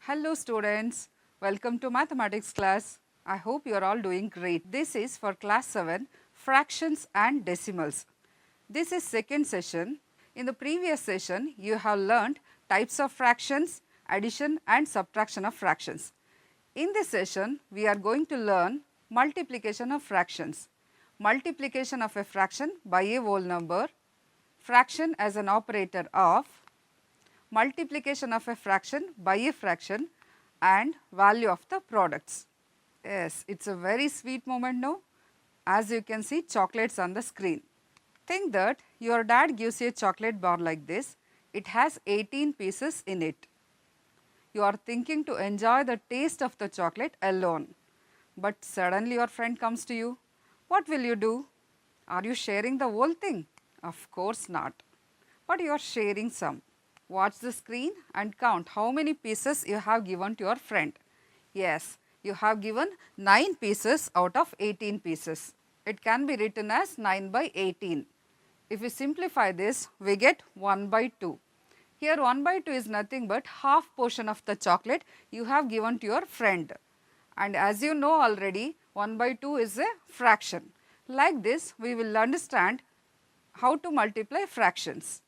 Hello students, welcome to mathematics class. I hope you are all doing great. This is for class 7 fractions and decimals. This is second session. In the previous session you have learned types of fractions, addition and subtraction of fractions. In this session we are going to learn multiplication of fractions. Multiplication of a fraction by a whole number, fraction as an operator of, multiplication of a fraction by a fraction and value of the products. Yes, it is a very sweet moment now. As you can see, chocolates on the screen. Think that your dad gives you a chocolate bar like this. It has 18 pieces in it. You are thinking to enjoy the taste of the chocolate alone. But suddenly your friend comes to you. What will you do? Are you sharing the whole thing? Of course not. But you are sharing some. Watch the screen and count how many pieces you have given to your friend. Yes, you have given 9 pieces out of 18 pieces. It can be written as 9 by 18. If we simplify this, we get 1 by 2. Here 1 by 2 is nothing but half portion of the chocolate you have given to your friend. And as you know already, 1 by 2 is a fraction. Like this, we will understand how to multiply fractions.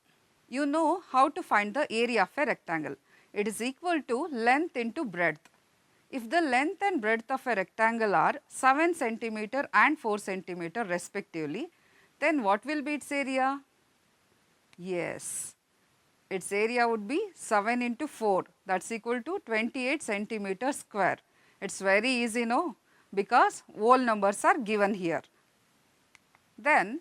You know how to find the area of a rectangle. It is equal to length into breadth. If the length and breadth of a rectangle are 7 centimeter and 4 centimeter respectively, then what will be its area? Yes, its area would be 7 into 4, that is equal to 28 centimeter square. It is very easy, no? Because whole numbers are given here. Then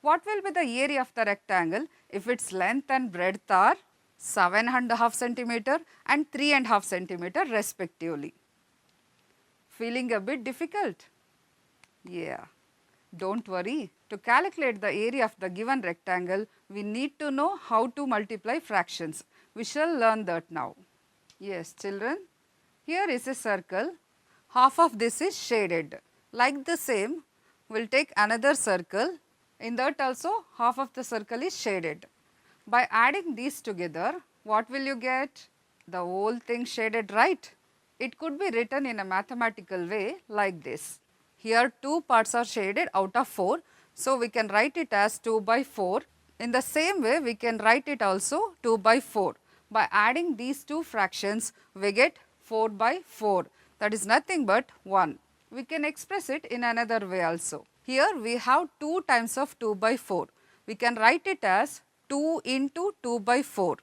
what will be the area of the rectangle if its length and breadth are 7.5 centimeter and 3.5 centimeter respectively? Feeling a bit difficult? Yeah, don't worry. To calculate the area of the given rectangle, we need to know how to multiply fractions. We shall learn that now. Yes, children, here is a circle. Half of this is shaded. Like the same, we will take another circle. In that also half of the circle is shaded. By adding these together, what will you get? The whole thing shaded, right? It could be written in a mathematical way like this. Here 2 parts are shaded out of 4. So, we can write it as 2 by 4. In the same way, we can write it also 2 by 4. By adding these two fractions, we get 4 by 4. That is nothing but 1. We can express it in another way also. Here we have 2 times of 2 by 4. We can write it as 2 into 2 by 4.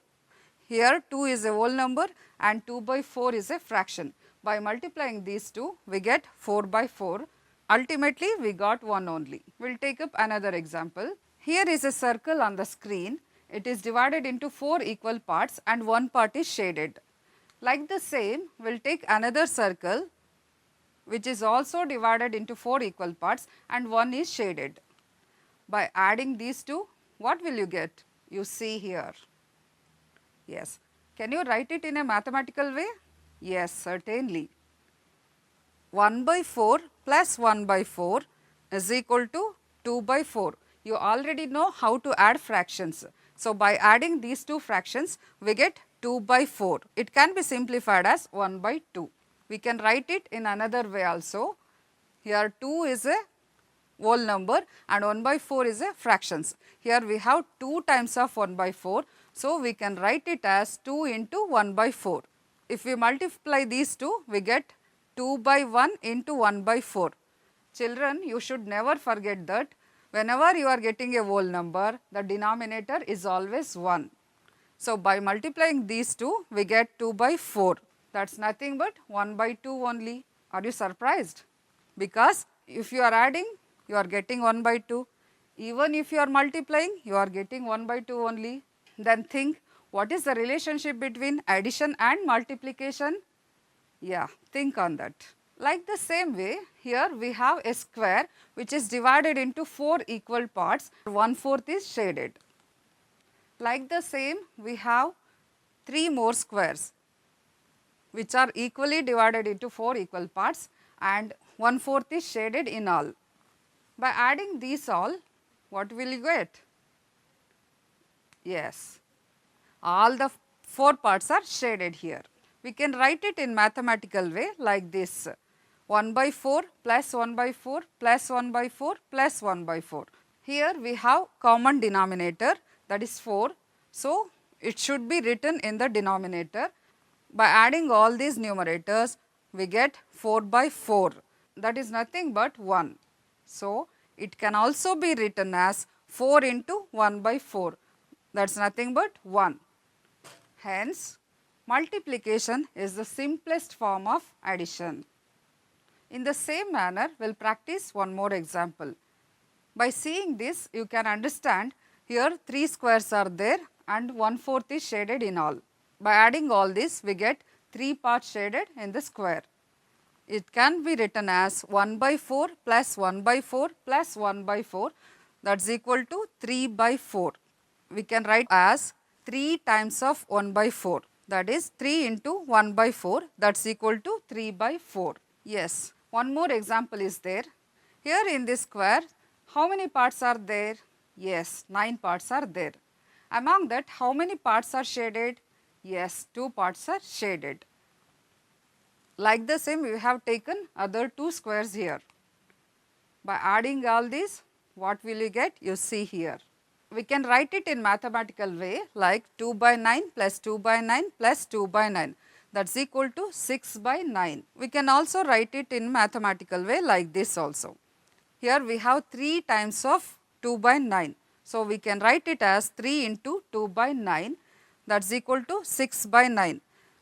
Here 2 is a whole number and 2 by 4 is a fraction. By multiplying these two, we get 4 by 4. Ultimately, we got 1 only. We will take up another example. Here is a circle on the screen. It is divided into 4 equal parts and one part is shaded. Like the same, we will take another circle which is also divided into 4 equal parts and one is shaded. By adding these two, what will you get? You see here. Yes. Can you write it in a mathematical way? Yes, certainly. 1 by 4 plus 1 by 4 is equal to 2 by 4. You already know how to add fractions. So, by adding these two fractions, we get 2 by 4. It can be simplified as 1 by 2. We can write it in another way also. Here 2 is a whole number and 1 by 4 is a fractions. Here we have 2 times of 1 by 4. So, we can write it as 2 into 1 by 4. If we multiply these two, we get 2 by 1 into 1 by 4. Children, you should never forget that whenever you are getting a whole number, the denominator is always 1. So, by multiplying these two, we get 2 by 4. That is nothing but 1 by 2 only. Are you surprised? Because if you are adding, you are getting 1 by 2. Even if you are multiplying, you are getting 1 by 2 only. Then think, what is the relationship between addition and multiplication? Yeah, think on that. Like the same way, here we have a square which is divided into 4 equal parts, 1/4 is shaded. Like the same, we have 3 more squares which are equally divided into 4 equal parts and 1/4 is shaded in all. By adding these all, what will you get? Yes, all the 4 parts are shaded here. We can write it in mathematical way like this: 1 by 4 plus 1 by 4 plus 1 by 4 plus 1 by 4. Here we have common denominator, that is 4. So, it should be written in the denominator. By adding all these numerators, we get 4 by 4, that is nothing but 1. So, it can also be written as 4 into 1 by 4, that is nothing but 1. Hence, multiplication is the simplest form of addition. In the same manner, we will practice one more example. By seeing this, you can understand here 3 squares are there and 1/4 is shaded in all. By adding all this, we get 3 parts shaded in the square. It can be written as 1 by 4 plus 1 by 4 plus 1 by 4, that is equal to 3 by 4. We can write as 3 times of 1 by 4, that is 3 into 1 by 4, that is equal to 3 by 4. Yes, one more example is there. Here in this square, how many parts are there? Yes, 9 parts are there. Among that, how many parts are shaded? Yes, 2 parts are shaded. Like the same, we have taken other 2 squares here. By adding all these, what will you get? You see here. We can write it in mathematical way like 2 by 9 plus 2 by 9 plus 2 by 9, that is equal to 6 by 9. We can also write it in mathematical way like this also. Here we have 3 times of 2 by 9. So, we can write it as 3 into 2 by 9, that is equal to 6 by 9.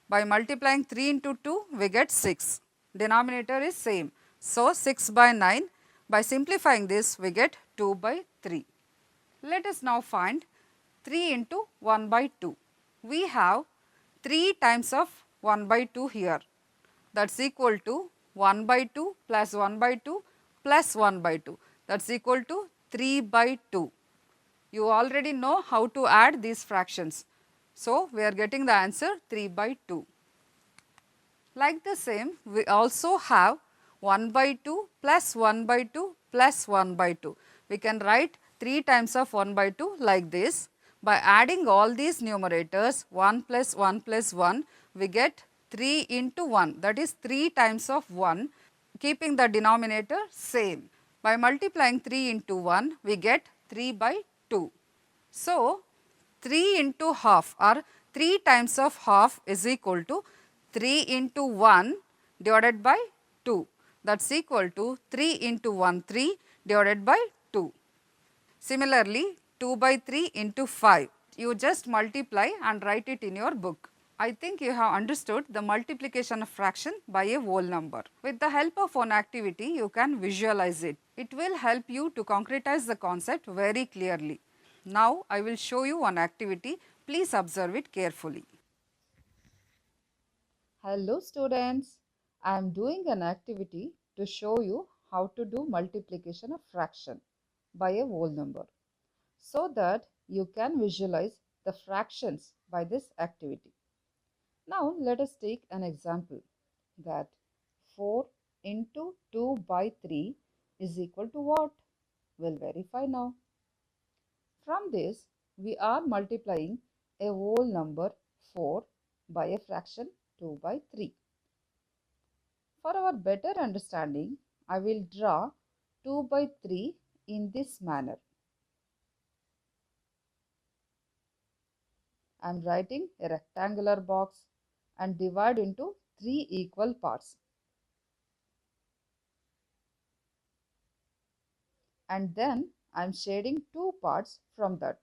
By multiplying 3 into 2, we get 6. Denominator is same. So, 6 by 9. By simplifying this, we get 2 by 3. Let us now find 3 into 1 by 2. We have 3 times of 1 by 2 here, that is equal to 1 by 2 plus 1 by 2 plus 1 by 2, that is equal to 3 by 2. You already know how to add these fractions. So, we are getting the answer 3 by 2. Like the same, we also have 1 by 2 plus 1 by 2 plus 1 by 2. We can write 3 times of 1 by 2 like this. By adding all these numerators 1 plus 1 plus 1, we get 3 into 1, that is 3 times of 1, keeping the denominator same. By multiplying 3 into 1, we get 3 by 2. So, 3 into half or 3 times of half is equal to 3 into 1 divided by 2, that is equal to 3 into 1 3 divided by 2. Similarly, 2 by 3 into 5, you just multiply and write it in your book. I think you have understood the multiplication of fraction by a whole number. With the help of one activity, you can visualize it. It will help you to concretize the concept very clearly. Now, I will show you one activity. Please observe it carefully. Hello students, I am doing an activity to show you how to do multiplication of fraction by a whole number, so that you can visualize the fractions by this activity. Now let us take an example that 4 into 2 by 3 is equal to what? We'll verify now. From this, we are multiplying a whole number 4 by a fraction 2 by 3. For our better understanding, I will draw 2 by 3 in this manner. I am writing a rectangular box and divide into 3 equal parts. And then I am shading 2 parts from that.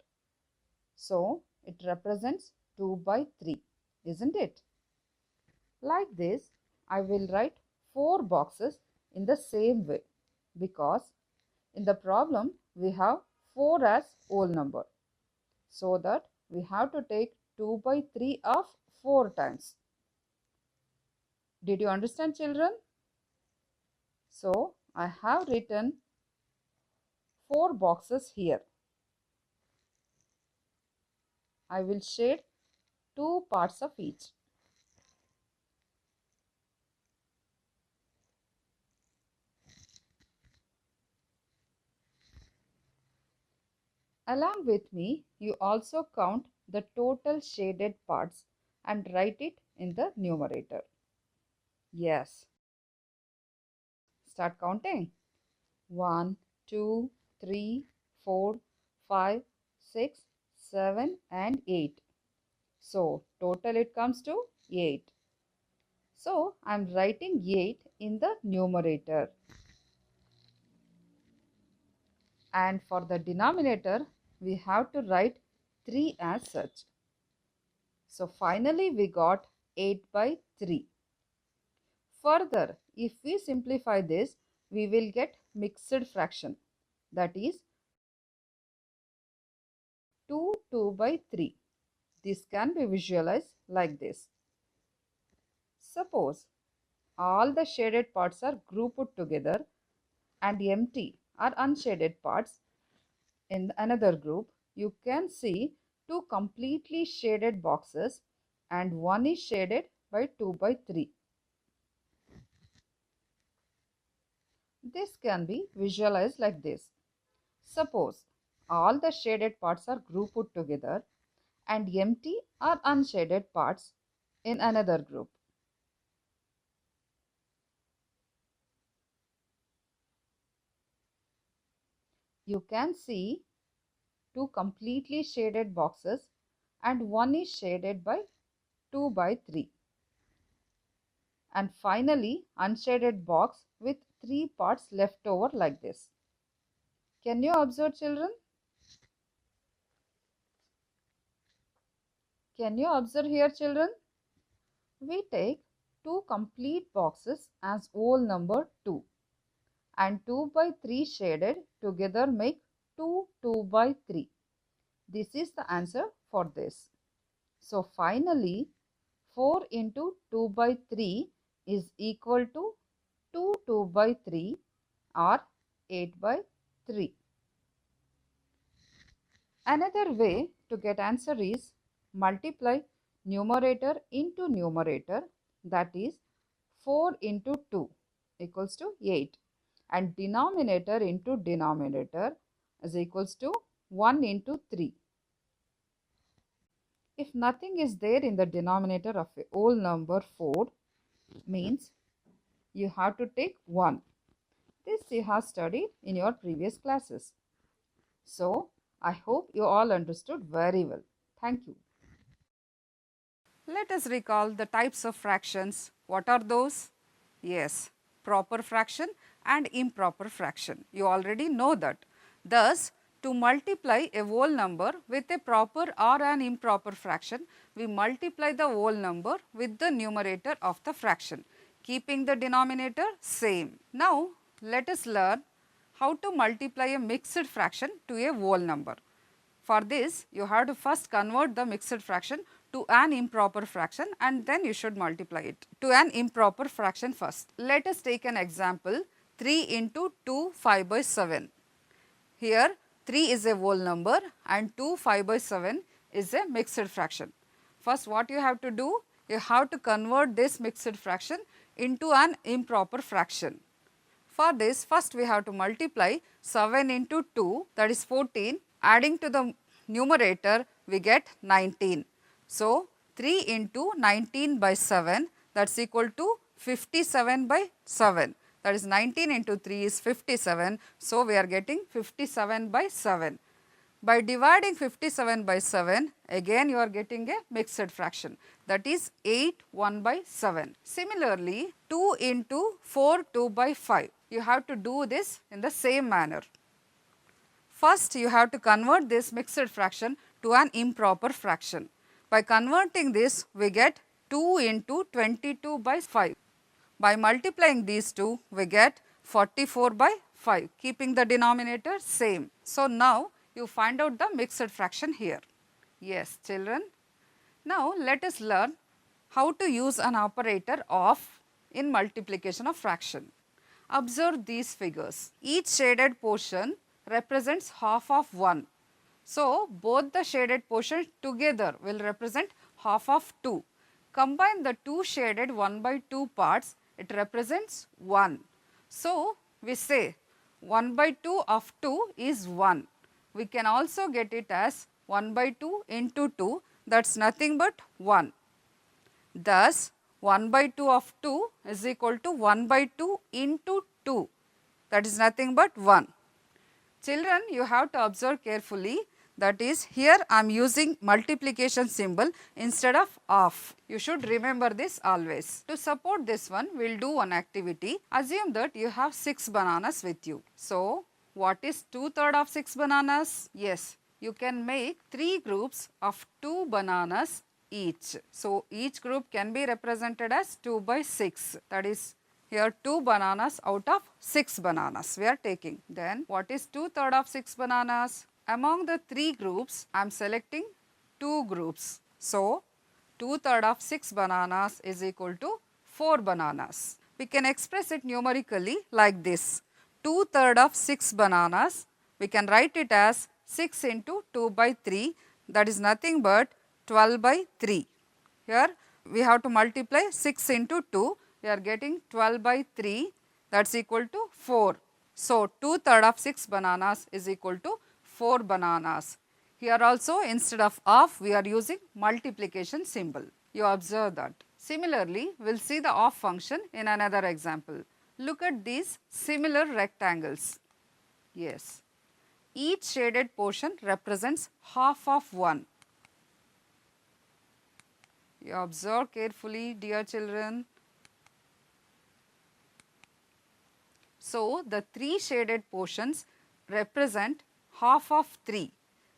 So, it represents 2 by 3, isn't it? Like this, I will write 4 boxes in the same way, because in the problem we have 4 as whole number. So that we have to take 2 by 3 of 4 times. Did you understand, children? So, I have written 4 boxes here. I will shade 2 parts of each. Along with me, you also count the total shaded parts and write it in the numerator. Yes. Start counting. 1, 2, 3, 4, 5, 6, 7 and 8. So total it comes to 8. So I am writing 8 in the numerator. And for the denominator, we have to write 3 as such. So finally we got 8 by 3. Further, if we simplify this, we will get mixed fraction. That is 2 by 3. This can be visualized like this. Suppose all the shaded parts are grouped together and empty or unshaded parts in another group, you can see two completely shaded boxes and one is shaded by 2 by 3. This can be visualized like this. Suppose all the shaded parts are grouped together and empty or unshaded parts in another group. You can see two completely shaded boxes and one is shaded by 2 by 3. And finally unshaded box with 3 parts left over like this. Can you observe, children? Can you observe here, children? We take two complete boxes as whole number 2 and 2 by 3 shaded together make 2 by 3. This is the answer for this. So finally 4 into 2 by 3 is equal to 2 by 3 or 8 by 3. Another way to get answer is multiply numerator into numerator, that is 4 into 2 equals to 8 and denominator into denominator is equals to 1 into 3. If nothing is there in the denominator of a whole number 4, means you have to take 1. This you have studied in your previous classes. So, I hope you all understood very well. Thank you. Let us recall the types of fractions. What are those? Yes, proper fraction and improper fraction. You already know that. Thus, to multiply a whole number with a proper or an improper fraction, we multiply the whole number with the numerator of the fraction, keeping the denominator same. Now, let us learn how to multiply a mixed fraction to a whole number. For this, you have to first convert the mixed fraction to an improper fraction and then you should multiply it to an improper fraction first. Let us take an example, 3 into 2 5 by 7. Here 3 is a whole number and 2 5 by 7 is a mixed fraction. First what you have to do? You have to convert this mixed fraction into an improper fraction. For this, first we have to multiply 7 into 2, that is 14. Adding to the numerator, we get 19. So, 3 into 19 by 7, that is equal to 57 by 7. That is 19 into 3 is 57. So, we are getting 57 by 7. By dividing 57 by 7, again you are getting a mixed fraction, that is 8 1 by 7. Similarly, 2 into 4 2 by 5. You have to do this in the same manner. First, you have to convert this mixed fraction to an improper fraction. By converting this, we get 2 into 22 by 5. By multiplying these two, we get 44 by 5, keeping the denominator same. So, now you find out the mixed fraction here. Yes, children. Now, let us learn how to use an operator of in multiplication of fraction. Observe these figures. Each shaded portion represents half of 1. So, both the shaded portions together will represent half of 2. Combine the two shaded 1 by 2 parts, it represents 1. So, we say 1 by 2 of 2 is 1. We can also get it as 1 by 2 into 2, that is nothing but 1. Thus, 1 by 2 of 2 is equal to 1 by 2 into 2, that is nothing but 1. Children, you have to observe carefully, that is here I am using multiplication symbol instead of of. You should remember this always. To support this one, we will do one activity. Assume that you have 6 bananas with you. So, what is 2/3 of 6 bananas? Yes, you can make 3 groups of 2 bananas each. So, each group can be represented as 2 by 6, that is here 2 bananas out of 6 bananas we are taking. Then what is 2/3 of 6 bananas? Among the 3 groups I am selecting 2 groups. So, 2/3 of 6 bananas is equal to 4 bananas. We can express it numerically like this. 2/3 of 6 bananas, we can write it as 6 into 2 by 3, that is nothing but 12 by 3. Here we have to multiply 6 into 2, we are getting 12 by 3, that is equal to 4. So, 2/3 of 6 bananas is equal to 4 bananas. Here also instead of we are using multiplication symbol. You observe that. Similarly, we will see the of function in another example. Look at these similar rectangles. Yes, each shaded portion represents half of one. You observe carefully, dear children. So, the 3 shaded portions represent half of 3.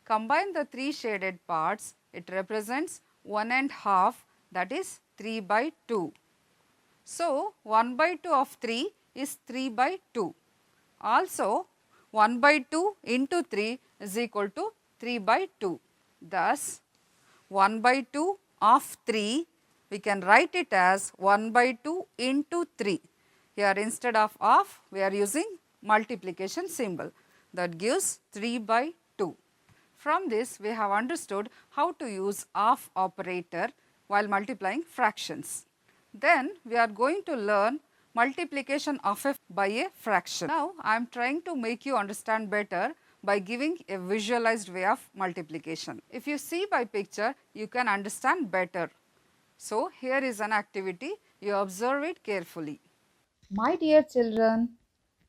Combine the 3 shaded parts, it represents 1 and half, that is 3 by 2. So, 1 by 2 of 3 is 3 by 2. Also, 1 by 2 into 3 is equal to 3 by 2. Thus, 1 by 2 of 3, we can write it as 1 by 2 into 3. Here instead of we are using multiplication symbol, that gives 3 by 2. From this we have understood how to use of operator while multiplying fractions. Then we are going to learn multiplication of a by a fraction. Now I am trying to make you understand better by giving a visualized way of multiplication. If you see by picture, you can understand better. So here is an activity, you observe it carefully. My dear children,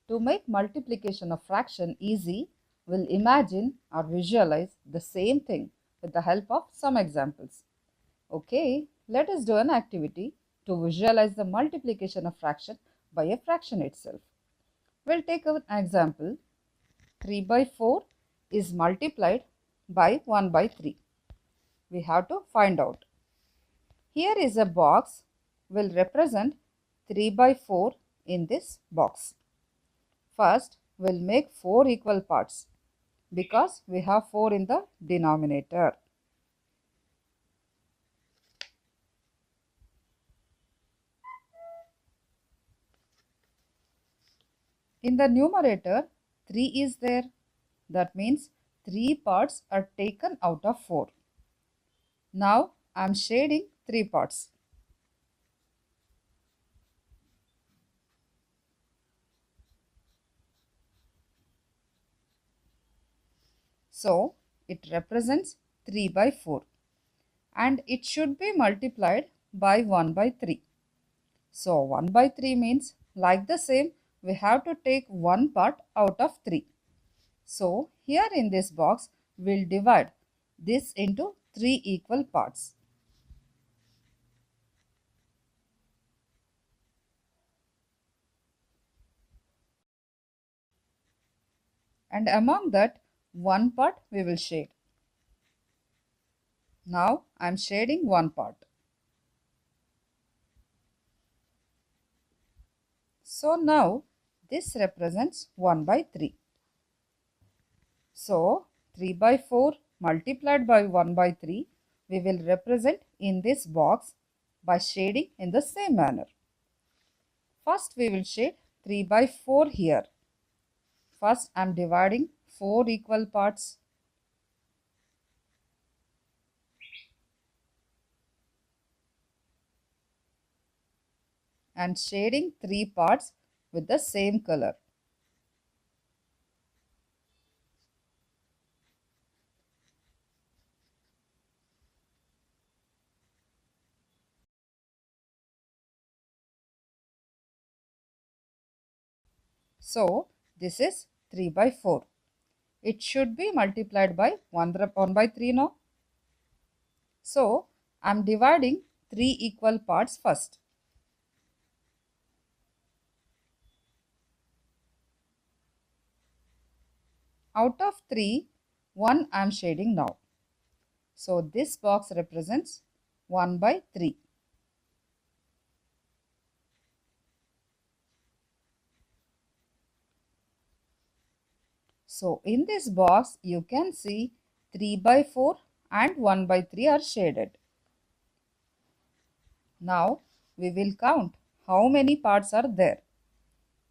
to make multiplication of fraction easy, we'll imagine or visualize the same thing with the help of some examples. Okay, let us do an activity to visualize the multiplication of fraction by a fraction itself. We'll take an example. 3 by 4 is multiplied by 1 by 3. We have to find out. Here is a box, will represent 3 by 4 in this box. First, we'll make 4 equal parts because we have 4 in the denominator. In the numerator, 3 is there. That means 3 parts are taken out of 4. Now, I am shading 3 parts. So, it represents 3 by 4 and it should be multiplied by 1 by 3. So, 1 by 3 means like the same we have to take one part out of 3. So, here in this box we will divide this into 3 equal parts. And among that, one part we will shade. Now, I am shading one part. So, now this represents 1 by 3. So, 3 by 4 multiplied by 1 by 3 we will represent in this box by shading in the same manner. First, we will shade 3 by 4 here. First, I am dividing 4 equal parts. And shading 3 parts with the same color. So this is 3 by 4. It should be multiplied by 1 by 3 now. So I am dividing 3 equal parts first. Out of 3, 1 I am shading now. So this box represents 1 by 3. So in this box you can see 3 by 4 and 1 by 3 are shaded. Now we will count how many parts are there.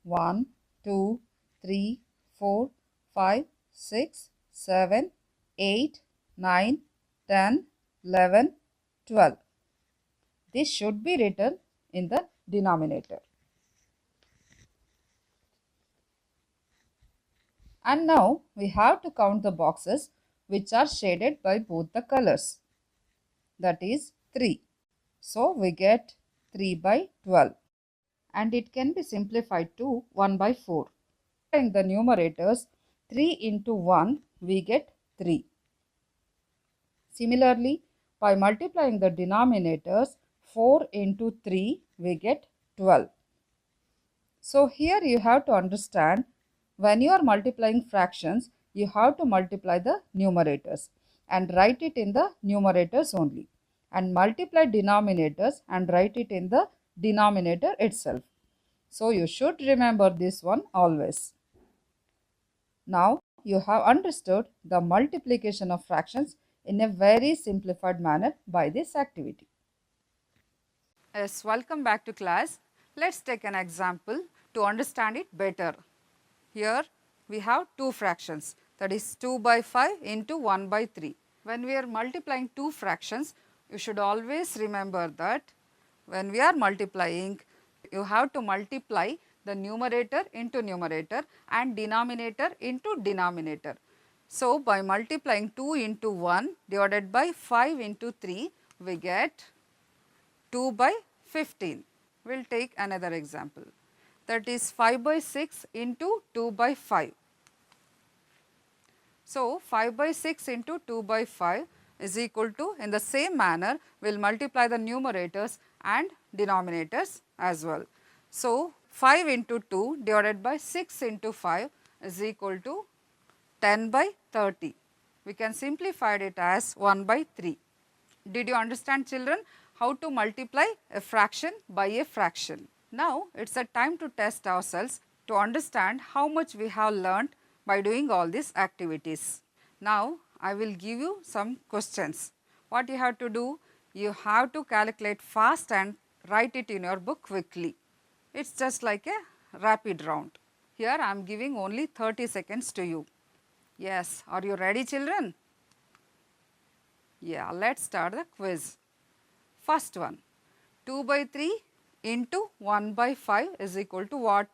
1, 2, 3, 4, 5, 6, 7, 8, 9, 10, 11, 12. This should be written in the denominator. And now we have to count the boxes which are shaded by both the colors. That is 3. So we get 3 by 12. And it can be simplified to 1 by 4. In the numerators, 3 into 1 we get 3. Similarly, by multiplying the denominators, 4 into 3 we get 12. So here you have to understand, when you are multiplying fractions, you have to multiply the numerators and write it in the numerators only, and multiply denominators and write it in the denominator itself. So you should remember this one always. Now you have understood the multiplication of fractions in a very simplified manner by this activity. Yes, welcome back to class. Let's take an example to understand it better. Here we have two fractions, that is 2 by 5 into 1 by 3. When we are multiplying two fractions, you should always remember that when we are multiplying, you have to multiply the numerator into numerator and denominator into denominator. So by multiplying 2 into 1 divided by 5 into 3, we get 2 by 15. We will take another example, that is 5 by 6 into 2 by 5. So 5 by 6 into 2 by 5 is equal to, in the same manner we will multiply the numerators and denominators as well. So 5 into 2 divided by 6 into 5 is equal to 10 by 30. We can simplify it as 1 by 3. Did you understand, children, how to multiply a fraction by a fraction? Now it is a time to test ourselves to understand how much we have learnt by doing all these activities. Now I will give you some questions. What you have to do? You have to calculate fast and write it in your book quickly. It is just like a rapid round. Here I am giving only 30 seconds to you. Yes, are you ready, children? Yeah, let us start the quiz. First one, 2 by 3 into 1 by 5 is equal to what?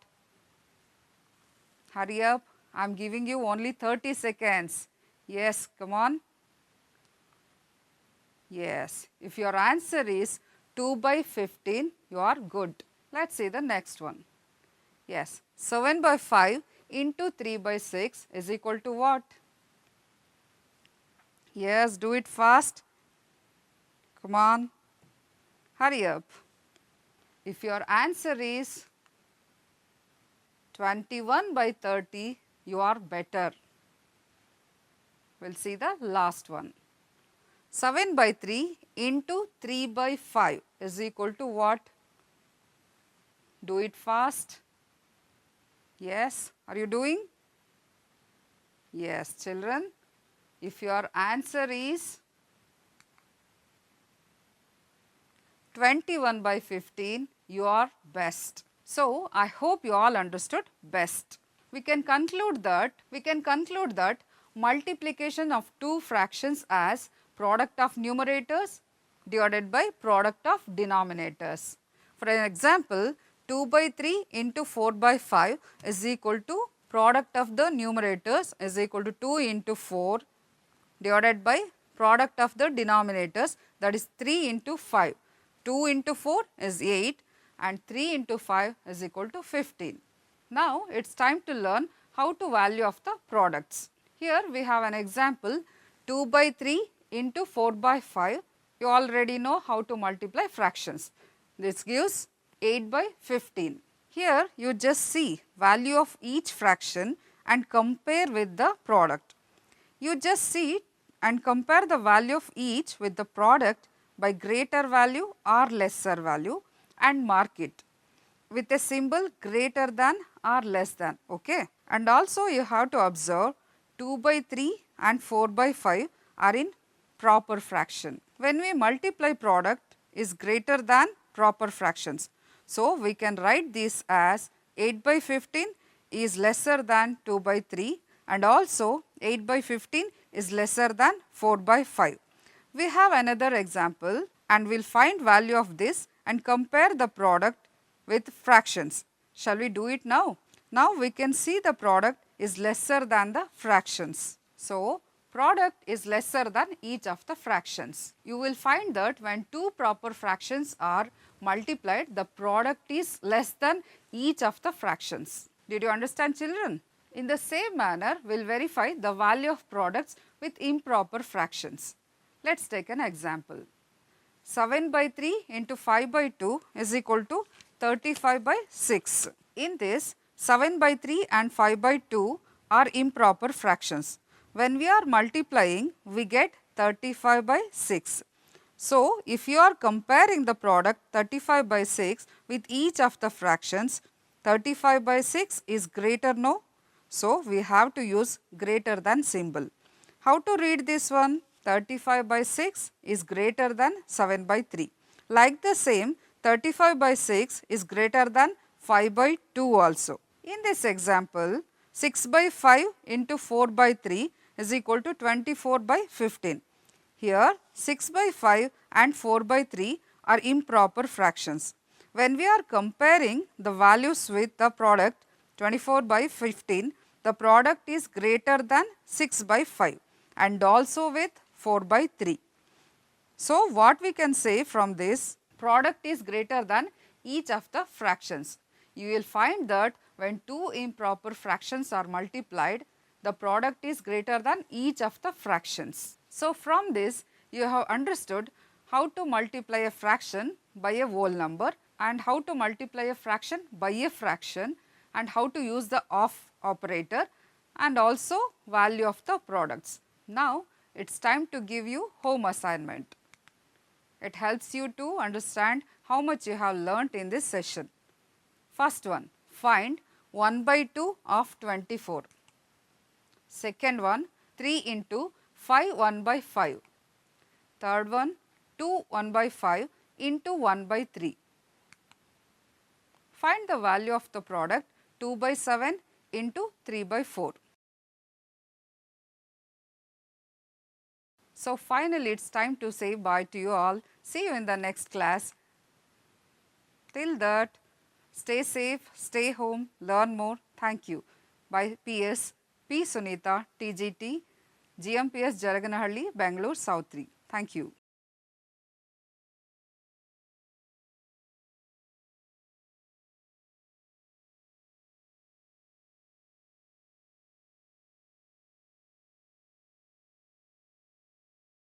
Hurry up, I am giving you only 30 seconds. Yes, come on. Yes, if your answer is 2 by 15, you are good. Let us see the next one. Yes, 7 by 5 into 3 by 6 is equal to what? Yes, do it fast. Come on, hurry up. If your answer is 21 by 30, you are better. We will see the last one. 7 by 3 into 3 by 5 is equal to what? Do it fast. Yes, are you doing? Yes, children. If your answer is 21 by 15, you are best. So I hope you all understood best. We can conclude that multiplication of two fractions as product of numerators divided by product of denominators. For an example, 2 by 3 into 4 by 5 is equal to product of the numerators is equal to 2 into 4 divided by product of the denominators, that is 3 into 5. 2 into 4 is 8 and 3 into 5 is equal to 15. Now it's time to learn how to value of the products. Here we have an example 2 by 3 into 4 by 5. You already know how to multiply fractions. This gives 8 by 15. Here you just see value of each fraction and compare with the product. You just see and compare the value of each with the product by greater value or lesser value and mark it with a symbol greater than or less than. Okay. And also you have to observe 2 by 3 and 4 by 5 are in proper fraction. When we multiply product is greater than proper fractions. So, we can write this as 8 by 15 is lesser than 2 by 3 and also 8 by 15 is lesser than 4 by 5. We have another example and we will find value of this and compare the product with fractions. Shall we do it now? Now we can see the product is lesser than the fractions. So, product is lesser than each of the fractions. You will find that when two proper fractions are multiplied, the product is less than each of the fractions. Did you understand, children? In the same manner, we will verify the value of products with improper fractions. Let us take an example. 7 by 3 into 5 by 2 is equal to 35 by 6. In this, 7 by 3 and 5 by 2 are improper fractions. When we are multiplying, we get 35 by 6. So, if you are comparing the product 35 by 6 with each of the fractions, 35 by 6 is greater, no? So, we have to use greater than symbol. How to read this one? 35 by 6 is greater than 7 by 3. Like the same, 35 by 6 is greater than 5 by 2 also. In this example, 6 by 5 into 4 by 3 is equal to 24 by 15. Here 6 by 5 and 4 by 3 are improper fractions. When we are comparing the values with the product 24 by 15, the product is greater than 6 by 5 and also with 4 by 3. So, what we can say from this, product is greater than each of the fractions. You will find that when two improper fractions are multiplied, the product is greater than each of the fractions. So, from this you have understood how to multiply a fraction by a whole number and how to multiply a fraction by a fraction and how to use the of operator and also value of the products. Now, it is time to give you home assignment. It helps you to understand how much you have learnt in this session. First one, find 1 by 2 of 24. Second one, 3 into 5 1 by 5. Third one, 2 1 by 5 into 1 by 3. Find the value of the product 2 by 7 into 3 by 4. So, finally, it is time to say bye to you all. See you in the next class. Till that, stay safe, stay home, learn more. Thank you. By PS, P. Sunita, TGT, GMPS Jaraganahalli, Bangalore South 3. Thank you.